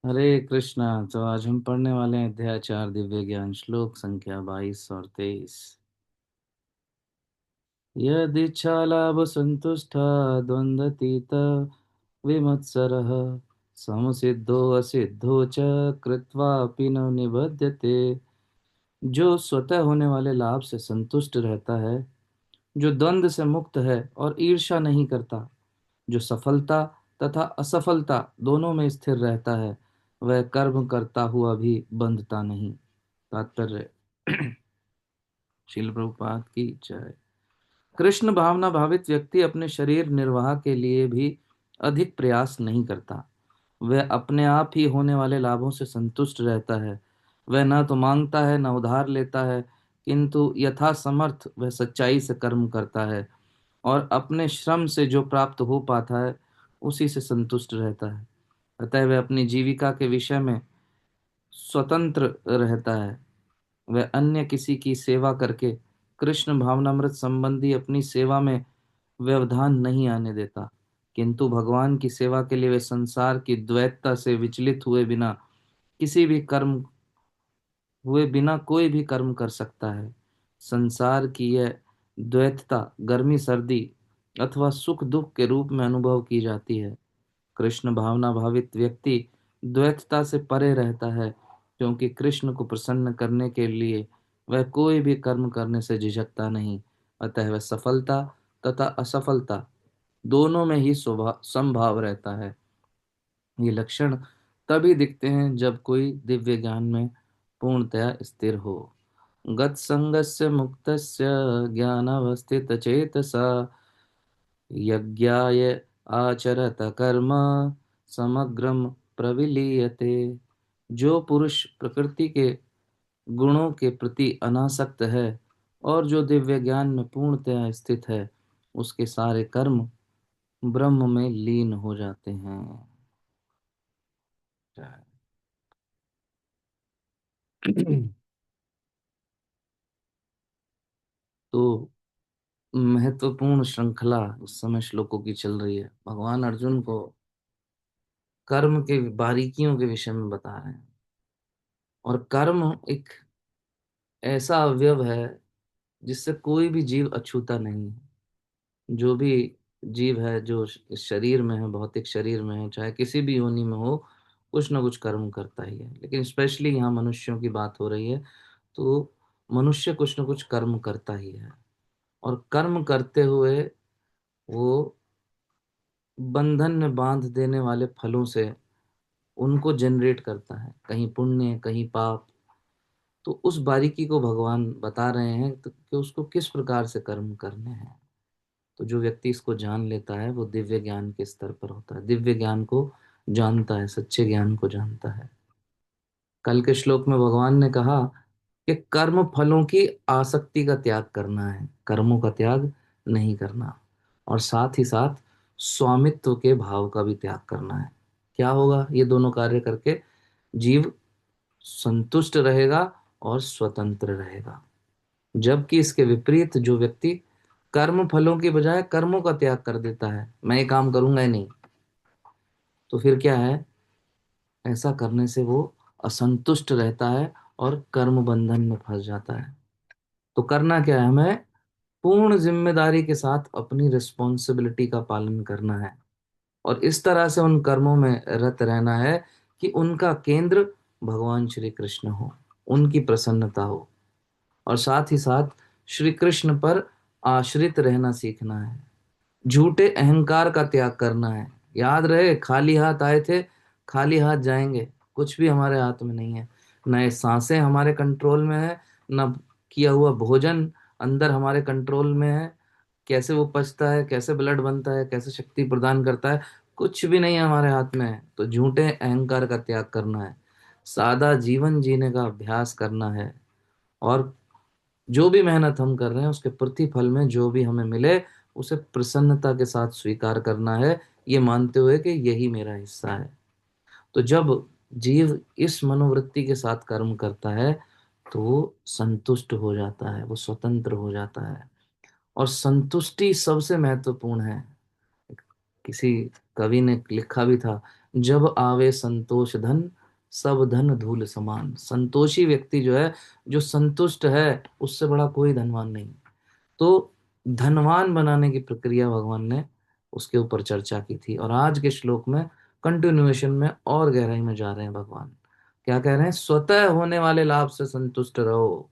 हरे कृष्णा। तो आज हम पढ़ने वाले हैं अध्याय 4 दिव्य ज्ञान श्लोक संख्या 22 और 23। यदिच्छालाभ संतुष्टा द्वंद्वतीत विमत्सरः समसिद्धो असिद्धो च कृत्वापि न निबध्यते। जो स्वतः होने वाले लाभ से संतुष्ट रहता है, जो द्वंद्व से मुक्त है और ईर्ष्या नहीं करता, जो सफलता तथा असफलता दोनों में स्थिर रहता है, वह कर्म करता हुआ भी बंधता नहीं। तात्पर्य। श्रील प्रभुपाद की जय। कृष्ण भावना भावित व्यक्ति अपने शरीर निर्वाह के लिए भी अधिक प्रयास नहीं करता। वह अपने आप ही होने वाले लाभों से संतुष्ट रहता है। वह न तो मांगता है न उधार लेता है, किंतु यथा समर्थ वह सच्चाई से कर्म करता है और अपने श्रम से जो प्राप्त हो पाता है उसी से संतुष्ट रहता है। अतः वह अपनी जीविका के विषय में स्वतंत्र रहता है। वह अन्य किसी की सेवा करके कृष्ण भावनामृत संबंधी अपनी सेवा में व्यवधान नहीं आने देता, किंतु भगवान की सेवा के लिए वे संसार की द्वैतता से विचलित किसी भी कर्म हुए बिना कोई भी कर्म कर सकता है। संसार की यह द्वैतता गर्मी सर्दी अथवा सुख दुख के रूप में अनुभव की जाती है। कृष्ण भावना भावित व्यक्ति द्वैतता से परे रहता है, क्योंकि कृष्ण को प्रसन्न करने के लिए वह कोई भी कर्म करने से झिझकता नहीं। अतः वह सफलता तथा असफलता दोनों में ही संभाव रहता है। ये लक्षण तभी दिखते हैं जब कोई दिव्य ज्ञान में पूर्णतया स्थिर हो। गत संगस्य मुक्तस्य ज्ञानावस्थित चेतसा यज्ञाय आचरत कर्म समग्रम प्रविलीयते। जो पुरुष प्रकृति के गुणों के प्रति अनासक्त है और जो दिव्य ज्ञान में पूर्णतया स्थित है, उसके सारे कर्म ब्रह्म में लीन हो जाते हैं। तो महत्वपूर्ण श्रृंखला इस समय श्लोकों की चल रही है। भगवान अर्जुन को कर्म के बारीकियों के विषय में बता रहे हैं। और कर्म एक ऐसा अवयव है जिससे कोई भी जीव अछूता नहीं है। जो भी जीव है जो इस शरीर में है, भौतिक शरीर में है, चाहे किसी भी योनि में हो, कुछ ना कुछ कर्म करता ही है। लेकिन स्पेशली यहाँ मनुष्यों की बात हो रही है, तो मनुष्य कुछ ना कुछ कर्म करता ही है। और कर्म करते हुए वो बंधन में बांध देने वाले फलों से उनको जनरेट करता है, कहीं पुण्य कहीं पाप। तो उस बारीकी को भगवान बता रहे हैं, तो कि उसको किस प्रकार से कर्म करने हैं। तो जो व्यक्ति इसको जान लेता है वो दिव्य ज्ञान के स्तर पर होता है, दिव्य ज्ञान को जानता है, सच्चे ज्ञान को जानता है। कल के श्लोक में भगवान ने कहा कि कर्म फलों की आसक्ति का त्याग करना है, कर्मों का त्याग नहीं करना। और साथ ही साथ स्वामित्व के भाव का भी त्याग करना है। क्या होगा ये दोनों कार्य करके? जीव संतुष्ट रहेगा और स्वतंत्र रहेगा। जबकि इसके विपरीत जो व्यक्ति कर्म फलों के बजाय कर्मों का त्याग कर देता है, मैं ये काम करूंगा ही नहीं, तो फिर क्या है? ऐसा करने से वो असंतुष्ट रहता है और कर्म बंधन में फंस जाता है। तो करना क्या है? हमें पूर्ण जिम्मेदारी के साथ अपनी रिस्पॉन्सिबिलिटी का पालन करना है और इस तरह से उन कर्मों में रत रहना है कि उनका केंद्र भगवान श्री कृष्ण हो, उनकी प्रसन्नता हो। और साथ ही साथ श्री कृष्ण पर आश्रित रहना सीखना है। झूठे अहंकार का त्याग करना है। याद रहे, खाली हाथ आए थे, खाली हाथ जाएंगे। कुछ भी हमारे हाथ में नहीं है। न ये सांसें हमारे कंट्रोल में है, न किया हुआ भोजन अंदर हमारे कंट्रोल में है। कैसे वो पचता है, कैसे ब्लड बनता है, कैसे शक्ति प्रदान करता है, कुछ भी नहीं हमारे हाथ में है। तो झूठे अहंकार का त्याग करना है, सादा जीवन जीने का अभ्यास करना है। और जो भी मेहनत हम कर रहे हैं उसके प्रतिफल में जो भी हमें मिले उसे प्रसन्नता के साथ स्वीकार करना है, ये मानते हुए कि यही मेरा हिस्सा है। तो जब जीव इस मनोवृत्ति के साथ कर्म करता है तो वो संतुष्ट हो जाता है, वो स्वतंत्र हो जाता है। और संतुष्टि सबसे महत्वपूर्ण है। किसी कवि ने लिखा भी था, जब आवे संतोष धन, सब धन धूल समान। संतोषी व्यक्ति जो है, जो संतुष्ट है, उससे बड़ा कोई धनवान नहीं। तो धनवान बनाने की प्रक्रिया भगवान ने उसके ऊपर चर्चा की थी। और आज के श्लोक में कंटिन्यूएशन में और गहराई में जा रहे हैं भगवान। क्या कह रहे हैं? स्वतः होने वाले लाभ से संतुष्ट रहो,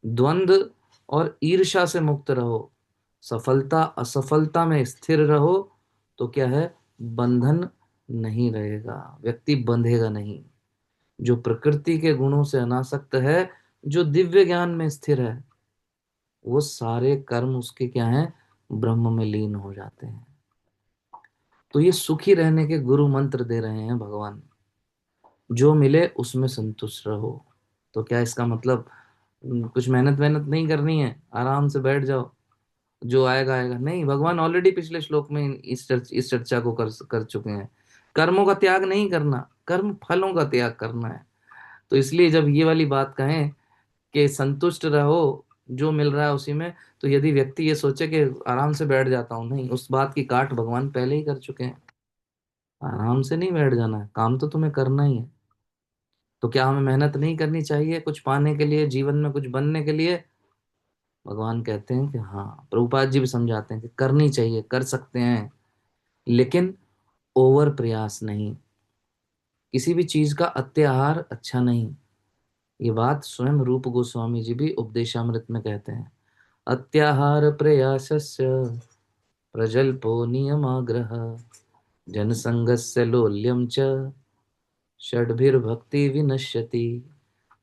द्वंद्व और ईर्ष्या से मुक्त रहो, सफलता असफलता में स्थिर रहो, तो क्या है? बंधन नहीं रहेगा, व्यक्ति बंधेगा नहीं। जो प्रकृति के गुणों से अनासक्त है, जो दिव्य ज्ञान में स्थिर है, वो सारे कर्म उसके क्या हैं? ब्रह्म में लीन हो जाते हैं। तो ये सुखी रहने के गुरु मंत्र दे रहे हैं भगवान। जो मिले उसमें संतुष्ट रहो। तो क्या इसका मतलब कुछ मेहनत मेहनत नहीं करनी है, आराम से बैठ जाओ, जो आएगा आएगा? नहीं, भगवान ऑलरेडी पिछले श्लोक में इस चर्चा को कर चुके हैं। कर्मों का त्याग नहीं करना, कर्म फलों का त्याग करना है। तो इसलिए जब ये वाली बात कहें कि संतुष्ट रहो, जो मिल रहा है उसी में, तो यदि व्यक्ति ये सोचे कि आराम से बैठ जाता हूं, नहीं, उस बात की काट भगवान पहले ही कर चुके हैं। आराम से नहीं बैठ जाना है, काम तो तुम्हें करना ही है। तो क्या हमें मेहनत नहीं करनी चाहिए कुछ पाने के लिए, जीवन में कुछ बनने के लिए? भगवान कहते हैं कि हाँ, प्रभुपाद जी भी समझाते हैं कि करनी चाहिए, कर सकते हैं, लेकिन ओवर प्रयास नहीं। किसी भी चीज का अत्याहार अच्छा नहीं। ये बात स्वयं रूप गोस्वामी जी भी उपदेशामृत में कहते हैं। अत्याहार प्रयासस्य प्रजल्पो नियमाग्रह, जनसंगस्य लोल्यम च षड्भिर्भक्ति विनश्यति।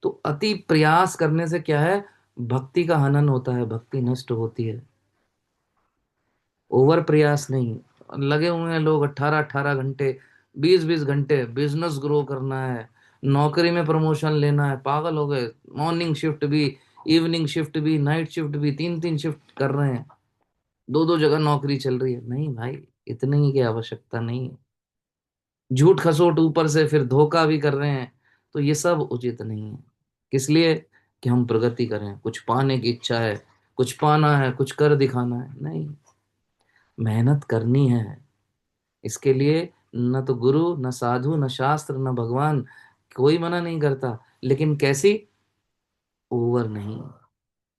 तो अति प्रयास करने से क्या है? भक्ति का हनन होता है, भक्ति नष्ट होती है। ओवर प्रयास नहीं। लगे हुए हैं लोग 18-18 घंटे, 20-20 घंटे, बिजनेस ग्रो करना है, नौकरी में प्रमोशन लेना है, पागल हो गए। मॉर्निंग शिफ्ट भी, इवनिंग शिफ्ट भी, नाइट शिफ्ट भी, 3-3 शिफ्ट कर रहे हैं, 2-2 जगह नौकरी चल रही है। नहीं भाई, इतने ही की आवश्यकता नहीं है। झूठ खसोट ऊपर से फिर धोखा भी कर रहे हैं, तो ये सब उचित नहीं है। किस लिए? कि हम प्रगति करें, कुछ पाने की इच्छा है, कुछ पाना है, कुछ कर दिखाना है। नहीं, मेहनत करनी है। इसके लिए न तो गुरु, न साधु, न शास्त्र, न भगवान, कोई मना नहीं करता। लेकिन कैसी? ओवर नहीं।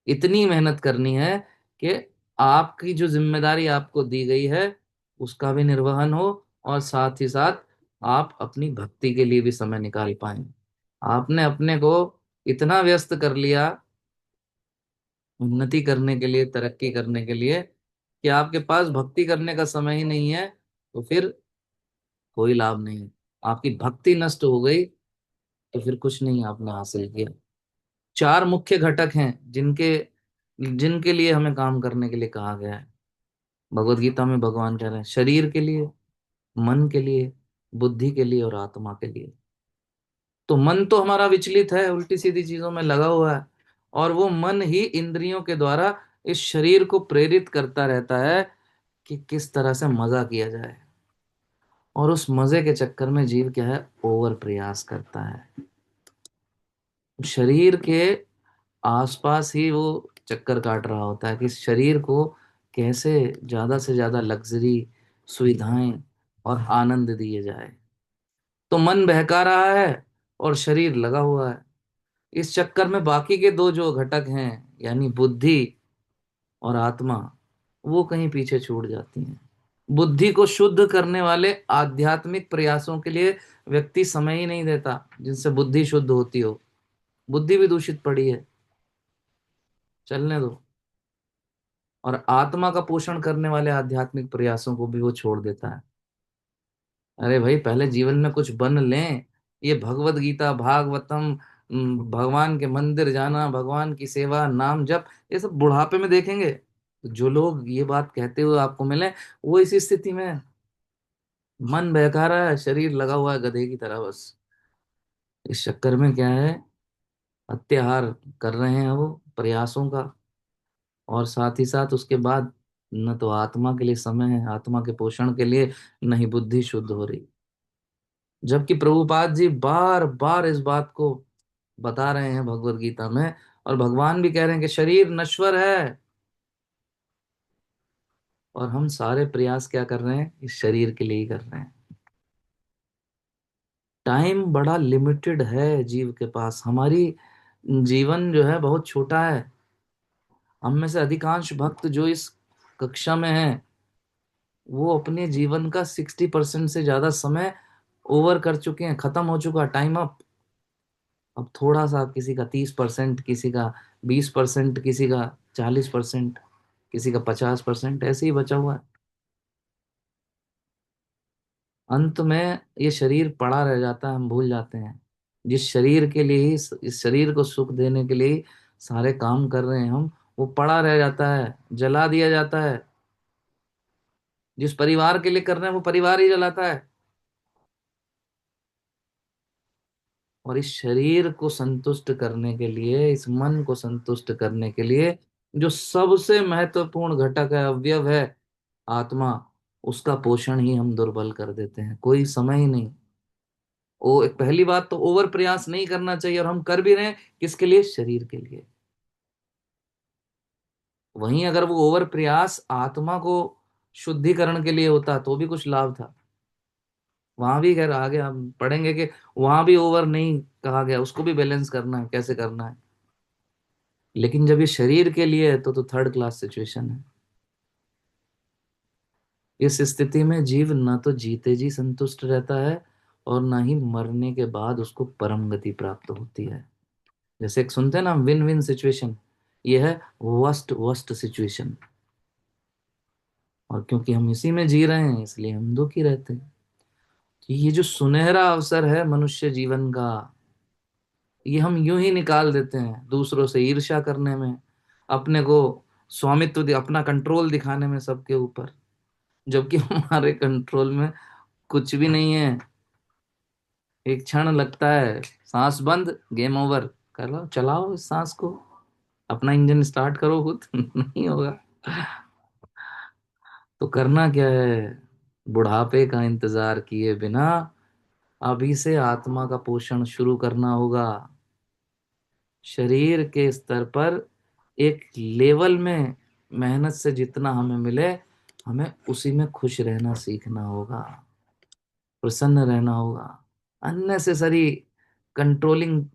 इतनी मेहनत करनी है कि आपकी जो जिम्मेदारी आपको दी गई है उसका भी निर्वहन हो, और साथ ही साथ आप अपनी भक्ति के लिए भी समय निकाल पाए। आपने अपने को इतना व्यस्त कर लिया उन्नति करने के लिए, तरक्की करने के लिए, कि आपके पास भक्ति करने का समय ही नहीं है, तो फिर कोई लाभ नहीं। आपकी भक्ति नष्ट हो गई तो फिर कुछ नहीं आपने हासिल किया। चार मुख्य घटक हैं जिनके जिनके लिए हमें काम करने के लिए कहा गया है। भगवत गीता में भगवान कह रहे हैं, शरीर के लिए, मन के लिए, बुद्धि के लिए और आत्मा के लिए। तो मन तो हमारा विचलित है, उल्टी सीधी चीजों में लगा हुआ है, और वो मन ही इंद्रियों के द्वारा इस शरीर को प्रेरित करता रहता है कि किस तरह से मजा किया जाए। और उस मजे के चक्कर में जीव क्या है? ओवर प्रयास करता है। शरीर के आसपास ही वो चक्कर काट रहा होता है कि शरीर को कैसे ज्यादा से ज्यादा लग्जरी, सुविधाएं और आनंद दिए जाए। तो मन बहका रहा है और शरीर लगा हुआ है। इस चक्कर में बाकी के दो जो घटक हैं, यानी बुद्धि और आत्मा, वो कहीं पीछे छूट जाती हैं। बुद्धि को शुद्ध करने वाले आध्यात्मिक प्रयासों के लिए व्यक्ति समय ही नहीं देता, जिनसे बुद्धि शुद्ध होती हो। बुद्धि भी दूषित पड़ी है, चलने दो। और आत्मा का पोषण करने वाले आध्यात्मिक प्रयासों को भी वो छोड़ देता है। अरे भाई, पहले जीवन में कुछ बन लें। ये भगवत गीता, भागवतम, भगवान के मंदिर जाना, भगवान की सेवा, नाम जप, ये सब बुढ़ापे में देखेंगे। तो जो लोग ये बात कहते हुए आपको मिले, वो इसी स्थिति में है। मन बहका रहा है, शरीर लगा हुआ है गधे की तरह बस। इस चक्कर में क्या है? अत्याहार कर रहे हैं वो प्रयासों का, और साथ ही साथ उसके बाद न तो आत्मा के लिए समय है, आत्मा के पोषण के लिए, न ही बुद्धि शुद्ध हो रही। जबकि प्रभुपाद जी बार बार इस बात को बता रहे हैं भगवत गीता में, और भगवान भी कह रहे हैं कि शरीर नश्वर है, और हम सारे प्रयास क्या कर रहे हैं, इस शरीर के लिए ही कर रहे हैं। टाइम बड़ा लिमिटेड है जीव के पास। हमारी जीवन जो है बहुत छोटा है। हम में से अधिकांश भक्त जो इस कक्षा में हैं, वो अपने जीवन का 60% से ज्यादा समय ओवर कर चुके हैं, खत्म हो चुका, टाइम अप। अब थोड़ा सा, किसी का 30%, किसी का 20%, किसी का 40%, किसी का 50%, ऐसे ही बचा हुआ है। अंत में ये शरीर पड़ा रह जाता है, हम भूल जाते हैं। जिस शरीर के लिए ही, इस शरीर को सुख देने के लिए ही सारे काम कर रहे हैं हम, वो पड़ा रह जाता है, जला दिया जाता है। जिस परिवार के लिए कर रहे हैं वो परिवार ही जलाता है। और इस शरीर को संतुष्ट करने के लिए, इस मन को संतुष्ट करने के लिए, जो सबसे महत्वपूर्ण घटक है, अवयव है, आत्मा, उसका पोषण ही हम दुर्बल कर देते हैं। कोई समय ही नहीं। ओ, एक पहली बात तो ओवर प्रयास नहीं करना चाहिए, और हम कर भी रहे हैं, किसके लिए, शरीर के लिए। वहीं अगर वो ओवर प्रयास आत्मा को शुद्धिकरण के लिए होता तो भी कुछ लाभ था। वहां भी, खैर आगे हम पढ़ेंगे कि वहां भी ओवर नहीं कहा गया, उसको भी बैलेंस करना है, कैसे करना है। लेकिन जब ये शरीर के लिए है तो थर्ड क्लास सिचुएशन है। इस स्थिति में जीव ना तो जीते जी संतुष्ट रहता है, और ना ही मरने के बाद उसको परम गति प्राप्त होती है। जैसे एक सुनते हैं ना, विन विन सिचुएशन, ये है वर्स्ट वर्स्ट सिचुएशन। और क्योंकि हम इसी में जी रहे हैं, इसलिए हम दुखी रहते हैं। तो ये जो सुनहरा अवसर है मनुष्य जीवन का, ये हम यूं ही निकाल देते हैं दूसरों से ईर्ष्या करने में, अपने को स्वामित्व अपना कंट्रोल दिखाने में सबके ऊपर। जबकि हमारे कंट्रोल में कुछ भी नहीं है। एक क्षण लगता है, सांस बंद, गेम ओवर। कर लो, चलाओ इस सांस को, अपना इंजन स्टार्ट करो खुद। नहीं होगा। तो करना क्या है, बुढ़ापे का इंतजार किए बिना अभी से आत्मा का पोषण शुरू करना होगा। शरीर के स्तर पर एक लेवल में मेहनत से जितना हमें मिले, हमें उसी में खुश रहना सीखना होगा, प्रसन्न रहना होगा। अननेसेसरी कंट्रोलिंग,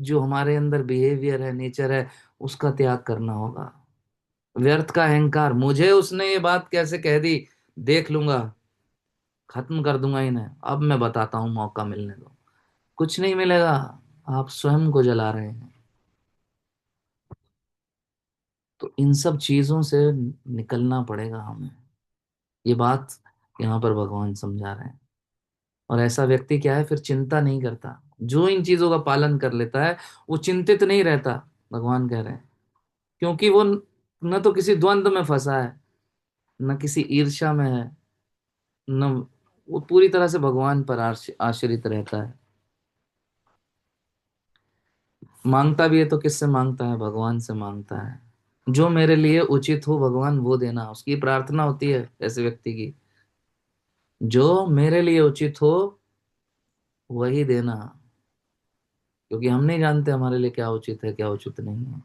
जो हमारे अंदर बिहेवियर है, नेचर है, उसका त्याग करना होगा। व्यर्थ का अहंकार, मुझे उसने ये बात कैसे कह दी, देख लूंगा, खत्म कर दूंगा इन्हें, अब मैं बताता हूँ, मौका मिलने दो। कुछ नहीं मिलेगा, आप स्वयं को जला रहे हैं। तो इन सब चीजों से निकलना पड़ेगा हमें। ये बात यहाँ पर भगवान समझा रहे हैं। और ऐसा व्यक्ति क्या है, फिर चिंता नहीं करता। जो इन चीजों का पालन कर लेता है, वो चिंतित नहीं रहता, भगवान कह रहे हैं। क्योंकि वो न तो किसी द्वंद में फंसा है, न किसी ईर्ष्या में है, न, वो पूरी तरह से भगवान पर आश्रित रहता है। मांगता भी है तो किससे मांगता है, भगवान से मांगता है। जो मेरे लिए उचित हो भगवान वो देना, उसकी प्रार्थना होती है ऐसे व्यक्ति की। जो मेरे लिए उचित हो वही देना। क्योंकि हम नहीं जानते हमारे लिए क्या उचित है, क्या उचित नहीं है।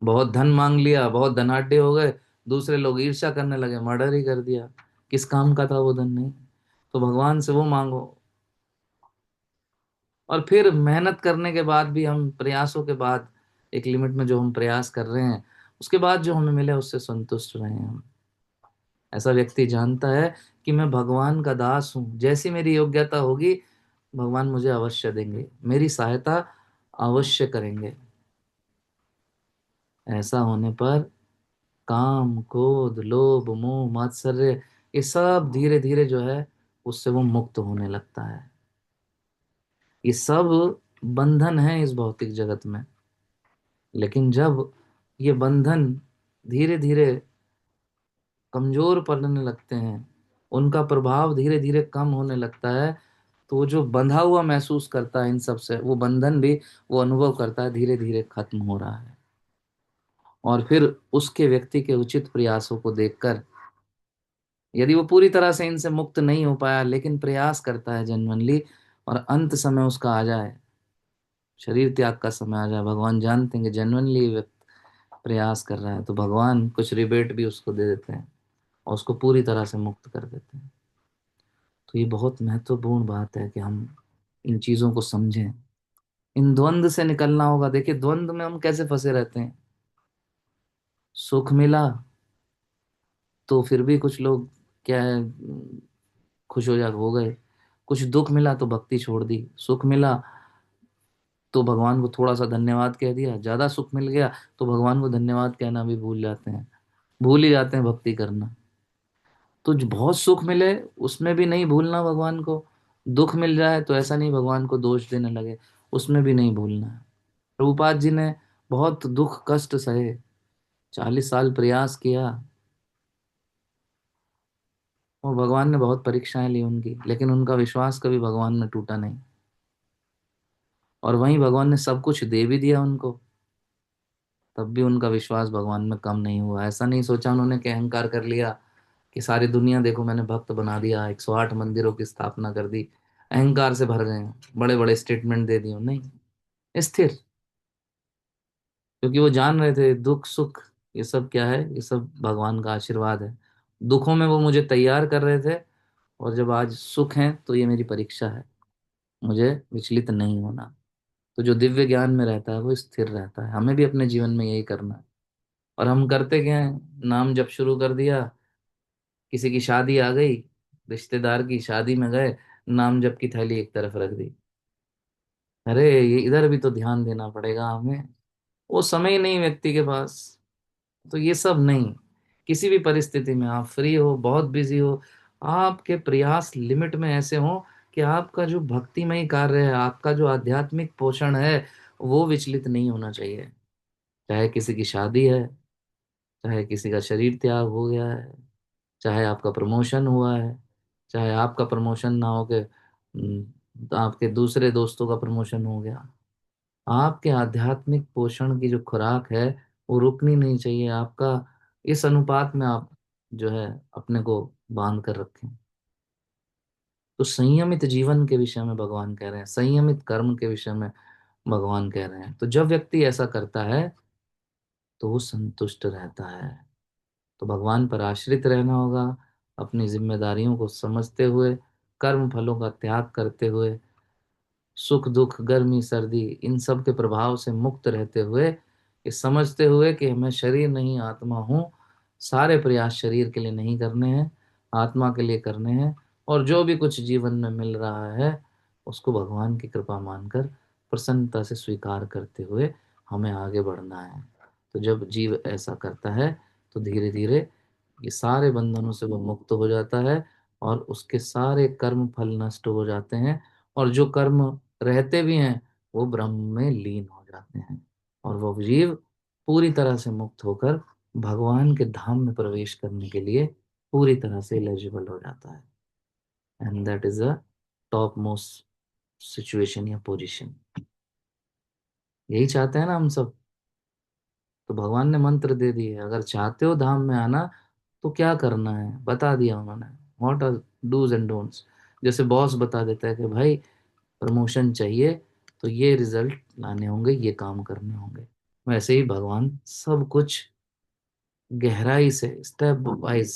बहुत धन मांग लिया, बहुत धनाढ्य हो गए, दूसरे लोग ईर्ष्या करने लगे, मर्डर ही कर दिया। किस काम का था वो धन, नहीं। तो भगवान से वो मांगो। और फिर मेहनत करने के बाद भी, हम प्रयासों के बाद, एक लिमिट में जो हम प्रयास कर रहे हैं, उसके बाद जो हमें मिले उससे संतुष्ट रहे हम। ऐसा व्यक्ति जानता है कि मैं भगवान का दास हूं, जैसी मेरी योग्यता होगी भगवान मुझे अवश्य देंगे, मेरी सहायता अवश्य करेंगे। ऐसा होने पर काम, क्रोध, लोभ, मोह, मात्सर्य, ये सब धीरे धीरे जो है, उससे वो मुक्त होने लगता है। ये सब बंधन है इस भौतिक जगत में। लेकिन जब ये बंधन धीरे धीरे कमजोर पड़ने लगते हैं, उनका प्रभाव धीरे धीरे कम होने लगता है, तो वो जो बंधा हुआ महसूस करता है इन सब से, वो बंधन भी वो अनुभव करता है धीरे धीरे खत्म हो रहा है। और फिर उसके व्यक्ति के उचित प्रयासों को देखकर, यदि वो पूरी तरह से इनसे मुक्त नहीं हो पाया लेकिन प्रयास करता है जेन्युइनली, और अंत समय उसका आ जाए, शरीर त्याग का समय आ जाए, भगवान जानते हैं कि जेन्युइनली व्यक्ति प्रयास कर रहा है, तो भगवान कुछ रिबेट भी उसको दे देते हैं। और उसको पूरी तरह से मुक्त कर देते हैं। तो ये बहुत महत्वपूर्ण बात है कि हम इन चीजों को समझें। इन द्वंद से निकलना होगा। देखिए, द्वंद में हम कैसे फंसे रहते हैं। सुख मिला तो फिर भी कुछ लोग क्या है, खुश हो गए। कुछ दुख मिला तो भक्ति छोड़ दी। सुख मिला तो भगवान को थोड़ा सा धन्यवाद कह दिया। ज्यादा सुख मिल गया तो भगवान को धन्यवाद कहना भी भूल जाते हैं। भूल ही जाते हैं भक्ति करना। तो जो बहुत सुख मिले उसमें भी नहीं भूलना भगवान को। दुख मिल जाए तो ऐसा नहीं भगवान को दोष देने लगे, उसमें भी नहीं भूलना है। प्रभुपाद जी ने बहुत दुख कष्ट सहे, 40 साल प्रयास किया, और भगवान ने बहुत परीक्षाएं ली उनकी, लेकिन उनका विश्वास कभी भगवान में टूटा नहीं। और वहीं भगवान ने सब कुछ दे भी दिया उनको, तब भी उनका विश्वास भगवान में कम नहीं हुआ। ऐसा नहीं सोचा उन्होंने कि अहंकार कर लिया कि सारी दुनिया देखो मैंने भक्त बना दिया, 108 मंदिरों की स्थापना कर दी, अहंकार से भर गए, बड़े बड़े स्टेटमेंट दे दिए। नहीं, स्थिर। क्योंकि वो जान रहे थे दुख सुख ये सब क्या है, ये सब भगवान का आशीर्वाद है। दुखों में वो मुझे तैयार कर रहे थे, और जब आज सुख है तो ये मेरी परीक्षा है, मुझे विचलित नहीं होना। तो जो दिव्य ज्ञान में रहता है वो स्थिर रहता है। हमें भी अपने जीवन में यही करना है। और हम करते क्या है, नाम जप शुरू कर दिया, किसी की शादी आ गई, रिश्तेदार की शादी में गए, नाम जप की थैली एक तरफ रख दी। अरे ये इधर भी तो ध्यान देना पड़ेगा हमें, वो समय ही नहीं व्यक्ति के पास। तो ये सब नहीं। किसी भी परिस्थिति में आप फ्री हो, बहुत बिजी हो, आपके प्रयास लिमिट में ऐसे हो कि आपका जो भक्तिमय कार्य है, आपका जो आध्यात्मिक पोषण है, वो विचलित नहीं होना चाहिए। चाहे किसी की शादी है, चाहे किसी का शरीर त्याग हो गया है, चाहे आपका प्रमोशन हुआ है, चाहे आपका प्रमोशन ना हो के आपके दूसरे दोस्तों का प्रमोशन हो गया, आपके आध्यात्मिक पोषण की जो खुराक है वो रुकनी नहीं चाहिए। आपका इस अनुपात में आप जो है अपने को बांध कर रखें। तो संयमित जीवन के विषय में भगवान कह रहे हैं, संयमित कर्म के विषय में भगवान कह रहे हैं। तो जब व्यक्ति ऐसा करता है तो वो संतुष्ट रहता है। तो भगवान पर आश्रित रहना होगा, अपनी जिम्मेदारियों को समझते हुए, कर्म फलों का त्याग करते हुए, सुख दुख गर्मी सर्दी इन सब के प्रभाव से मुक्त रहते हुए, ये समझते हुए कि मैं शरीर नहीं आत्मा हूँ। सारे प्रयास शरीर के लिए नहीं करने हैं, आत्मा के लिए करने हैं। और जो भी कुछ जीवन में मिल रहा है उसको भगवान की कृपा मानकर प्रसन्नता से स्वीकार करते हुए हमें आगे बढ़ना है। तो जब जीव ऐसा करता है तो धीरे धीरे ये सारे बंधनों से वो मुक्त हो जाता है, और उसके सारे कर्म फल नष्ट हो जाते हैं। और जो कर्म रहते भी हैं वो ब्रह्म में लीन हो जाते हैं, और वो जीव पूरी तरह से मुक्त होकर भगवान के धाम में प्रवेश करने के लिए पूरी तरह से एलिजिबल हो जाता है। And that is a top most situation या पोजीशन। यही चाहते हैं ना हम सब। तो भगवान ने मंत्र दे दिए, अगर चाहते हो धाम में आना तो क्या करना है बता दिया उन्होंने। What are dos and don'ts. जैसे बॉस बता देता है कि भाई प्रमोशन चाहिए तो ये रिजल्ट लाने होंगे, ये काम करने होंगे, वैसे ही भगवान सब कुछ गहराई से स्टेप वाइज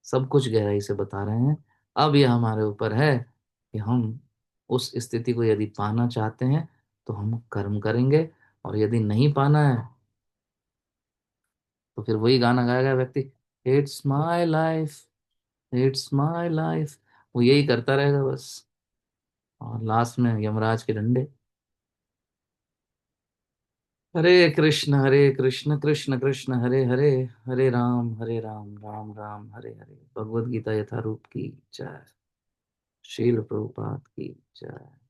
सब कुछ गहराई से बता रहे हैं। अब यह हमारे ऊपर है कि हम उस स्थिति को यदि पाना चाहते हैं तो हम कर्म करेंगे, और यदि नहीं पाना है तो फिर वही गाना गाएगा व्यक्ति, it's my life, it's my life. वो यही करता रहेगा बस, और लास्ट में यमराज के डंडे। हरे कृष्ण कृष्ण कृष्ण हरे हरे, हरे राम राम राम हरे हरे। भगवद गीता यथारूप की जय। शील प्रभुपाद की जय।